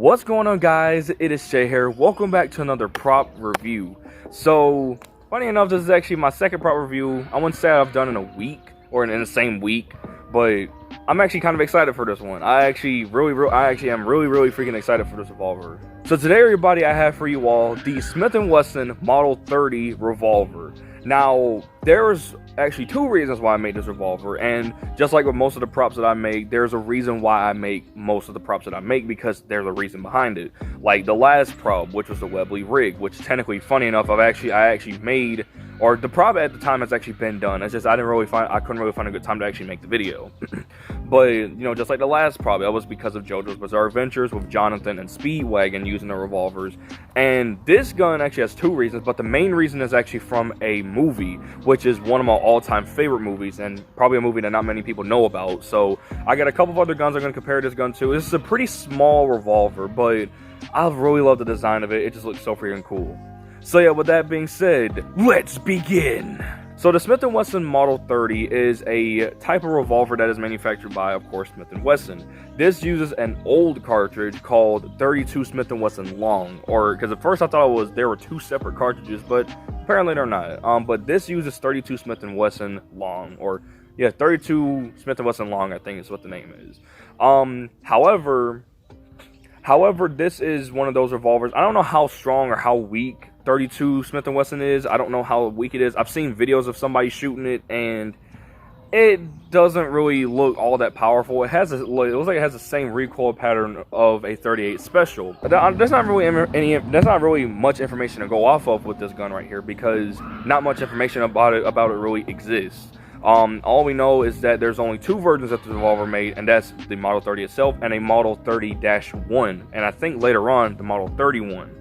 What's going on, guys? It is Shay here. Welcome back to another prop review. So, funny enough, this is actually my second prop review. I wouldn't say I've done in a week or in the same week, but I'm actually kind of excited for this one. I actually am really freaking excited for this revolver. So today, everybody, I have for you all the Smith and Wesson Model 30 revolver. Now, there's actually two reasons why I made this revolver, and just like with most of the props that I make, there's a reason why I make most of the props that I make, because there's a reason behind it. Like the last prop, which was the Webley rig, which technically, funny enough, I actually made, or the prop at the time has actually been done. It's just I couldn't really find a good time to actually make the video. But you know, just like the last prop, that was because of JoJo's Bizarre Adventures with Jonathan and Speedwagon using the revolvers. And this gun actually has two reasons, but the main reason is actually from a movie, which is one of my all-time favorite movies, and probably a movie that not many people know about. So I got a couple of other guns I'm going to compare this gun to. This is a pretty small revolver, but I really love the design of it. It just looks so freaking cool. So yeah, with that being said, let's begin. So the Smith and Wesson Model 30 is a type of revolver that is manufactured by, of course, Smith and Wesson. This uses an old cartridge called 32 Smith and Wesson Long, or because at first I thought there were two separate cartridges, but apparently they're not. But this uses 32 Smith and Wesson Long, or yeah, 32 Smith and Wesson Long, I think is what the name is. However, this is one of those revolvers. I don't know how strong or how weak 32 Smith and Wesson is. I don't know how weak it is. I've seen videos of somebody shooting it, and it doesn't really look all that powerful. It looks like it has the same recoil pattern of a 38 Special. There's not really much information to go off of with this gun right here, because not much information about it really exists. All we know is that there's only two versions of the revolver made, and that's the Model 30 itself and a Model 30-1, and I think later on the Model 31.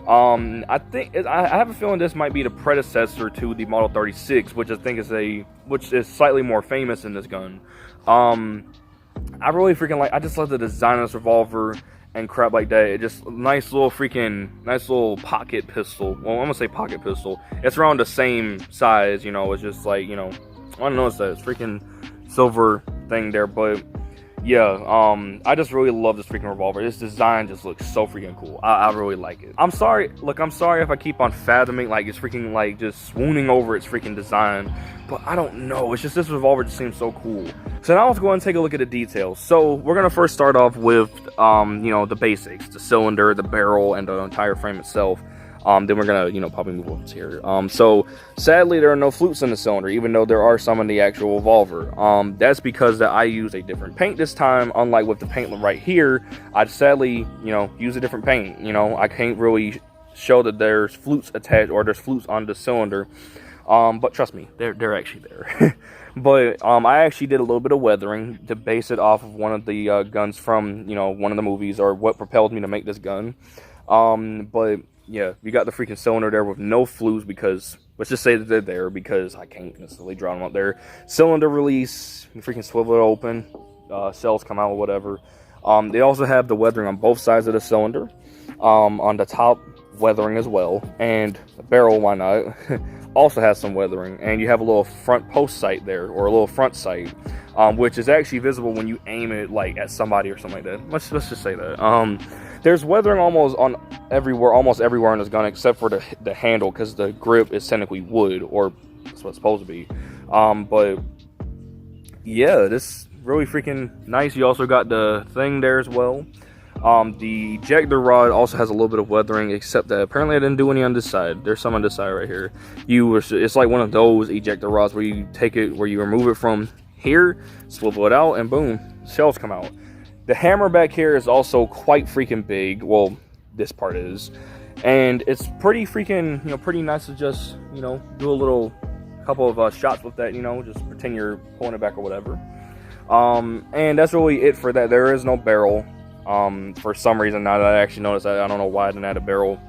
I have a feeling this might be the predecessor to the Model 36, which I think is slightly more famous in this gun. I really freaking I just love the design of this revolver and crap like that. It just nice little pocket pistol. Well, I'm gonna say pocket pistol. It's around the same size, you know. It's just like, you know, I don't know, it's that freaking silver thing there, but yeah, I just really love this freaking revolver. This design just looks so freaking cool. I really like it. I'm sorry if I keep on fathoming, like, it's freaking, like, just swooning over its freaking design, but I don't know, it's just this revolver just seems so cool. So now let's go and take a look at the details. So we're gonna first start off with you know, the basics: the cylinder, the barrel, and the entire frame itself. Then we're gonna, you know, probably move on to here. So sadly, there are no flutes in the cylinder, even though there are some in the actual revolver. That's because I use a different paint this time. Unlike with the paint right here, I sadly, you know, use a different paint. You know, I can't really show that there's flutes attached or there's flutes on the cylinder. But trust me, they're actually there. But I actually did a little bit of weathering to base it off of one of the guns from, you know, one of the movies, or what propelled me to make this gun. But yeah, we got the freaking cylinder there with no flutes, because let's just say that they're there because I can't necessarily draw them up there. Cylinder release, you freaking swivel it open, cells come out or whatever. They also have the weathering on both sides of the cylinder, on the top weathering as well, and the barrel, why not, also has some weathering. And you have a little front post sight there, or a little front sight, which is actually visible when you aim it like at somebody or something like that. Let's just say that. There's weathering almost everywhere in this gun, except for the handle, because the grip is technically wood, or that's what it's supposed to be. But yeah, this really freaking nice. You also got the thing there as well. The ejector rod also has a little bit of weathering, except that apparently I didn't do any on this side. There's some on this side right here. It's like one of those ejector rods where you remove it from here, swivel it out, and boom, shells come out. The hammer back here is also quite freaking big. Well, this part is, and it's pretty freaking, you know, pretty nice to just, you know, do a couple of shots with that, you know, just pretend you're pulling it back or whatever. And that's really it for that. There is no barrel. For some reason, now that I actually noticed that, I don't know why I didn't add a barrel.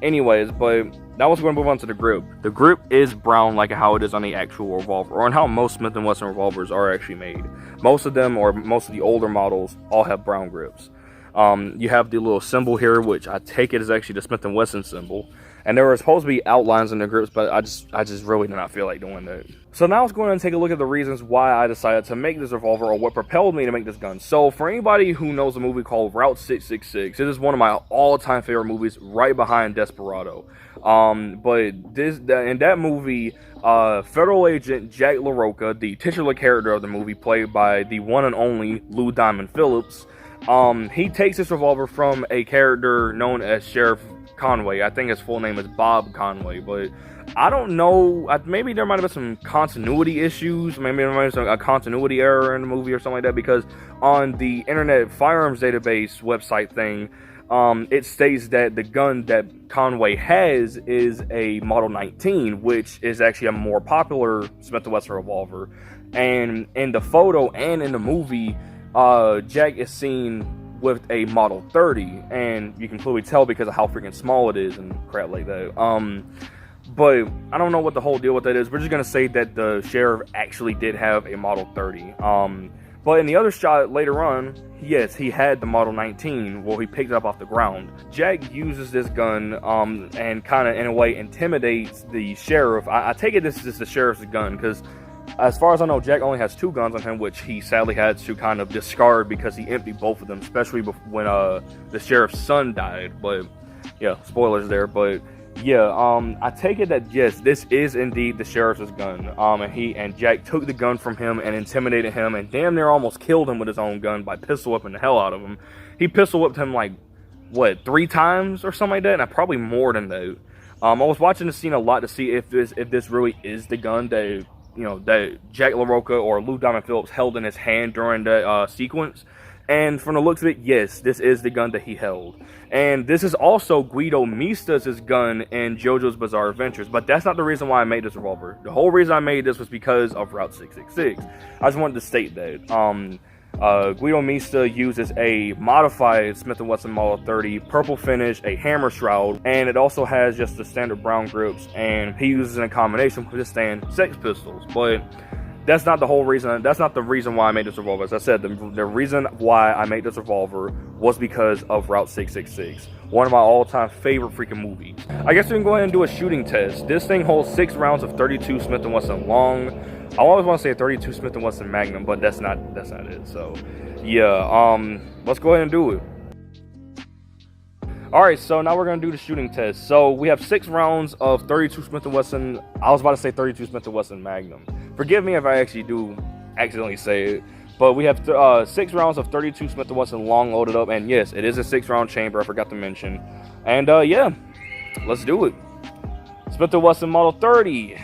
Anyways, but now we're going to move on to the grip. The grip is brown, like how it is on the actual revolver, or on how most Smith & Wesson revolvers are actually made. Most of them, or most of the older models, all have brown grips. You have the little symbol here, which I take it is actually the Smith & Wesson symbol. And there were supposed to be outlines in the grips, but I just really did not feel like doing that. So now let's go ahead and take a look at the reasons why I decided to make this revolver, or what propelled me to make this gun. So for anybody who knows a movie called Route 666, it is one of my all-time favorite movies, right behind Desperado. But in that movie, federal agent Jack LaRocca, the titular character of the movie, played by the one and only Lou Diamond Phillips, he takes this revolver from a character known as Sheriff Conway. I think his full name is Bob Conway, but I don't know. Maybe there might have been some continuity issues. Maybe there might have been a continuity error in the movie or something like that, because on the Internet Firearms Database website thing, it states that the gun that Conway has is a Model 19, which is actually a more popular Smith and Wesson revolver. And in the photo and in the movie, Jack is seen with a Model 30, and you can clearly tell because of how freaking small it is and crap like that. But I don't know what the whole deal with that is. We're just gonna say that the sheriff actually did have a Model 30. But in the other shot later on, yes, he had the Model 19. Well, he picked it up off the ground. Jack uses this gun and kind of in a way intimidates the sheriff. I take it this is the sheriff's gun, because as far as I know, Jack only has 2 guns on him, which he sadly had to kind of discard because he emptied both of them, especially when the sheriff's son died. But yeah, spoilers there. But yeah, I take it that yes, this is indeed the sheriff's gun. And Jack took the gun from him and intimidated him, and damn near almost killed him with his own gun by pistol whipping the hell out of him. He pistol whipped him like what, 3 times or something like that, and probably more than that. I was watching the scene a lot to see if this really is the gun that, you know, that Jack LaRocca or Lou Diamond Phillips held in his hand during that sequence. And from the looks of it, yes, this is the gun that he held. And this is also Guido Mista's gun in JoJo's Bizarre Adventures. But that's not the reason why I made this revolver. The whole reason I made this was because of Route 666. I just wanted to state that. Guido Mista uses a modified Smith and Wesson Model 30, purple finish, a hammer shroud, and it also has just the standard brown grips, and he uses it in combination with his stand Sex Pistols. But that's not the whole reason. That's not the reason why I made this revolver. As I said, the reason why I made this revolver was because of Route 666, one of my all-time favorite freaking movies. I guess we can go ahead and do a shooting test. This thing holds 6 rounds of 32 Smith and Wesson Long. I always want to say 32 Smith & Wesson Magnum, but that's not it. So, yeah, let's go ahead and do it. Alright, so now we're going to do the shooting test. So, we have 6 rounds of 32 Smith & Wesson, I was about to say 32 Smith & Wesson Magnum. Forgive me if I actually do accidentally say it. But we have 6 rounds of 32 Smith & Wesson Long loaded up. And yes, it is a 6-round chamber, I forgot to mention. And yeah, let's do it. Smith & Wesson Model 30.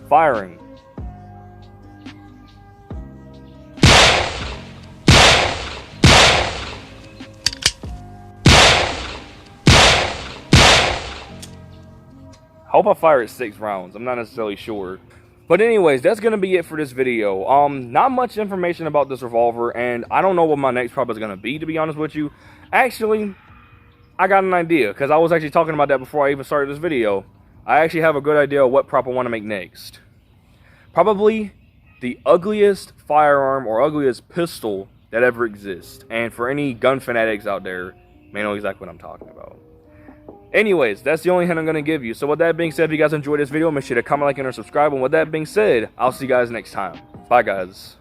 Firing. Hope I fired 6 rounds. I'm not necessarily sure. But anyways, that's going to be it for this video. Not much information about this revolver, and I don't know what my next prop is going to be, to be honest with you. Actually, I got an idea, because I was actually talking about that before I even started this video. I actually have a good idea of what prop I want to make next. Probably the ugliest firearm or ugliest pistol that ever exists. And for any gun fanatics out there, may know exactly what I'm talking about. Anyways, that's the only hint I'm going to give you. So with that being said, if you guys enjoyed this video, make sure to comment, like, and subscribe. And with that being said, I'll see you guys next time. Bye, guys.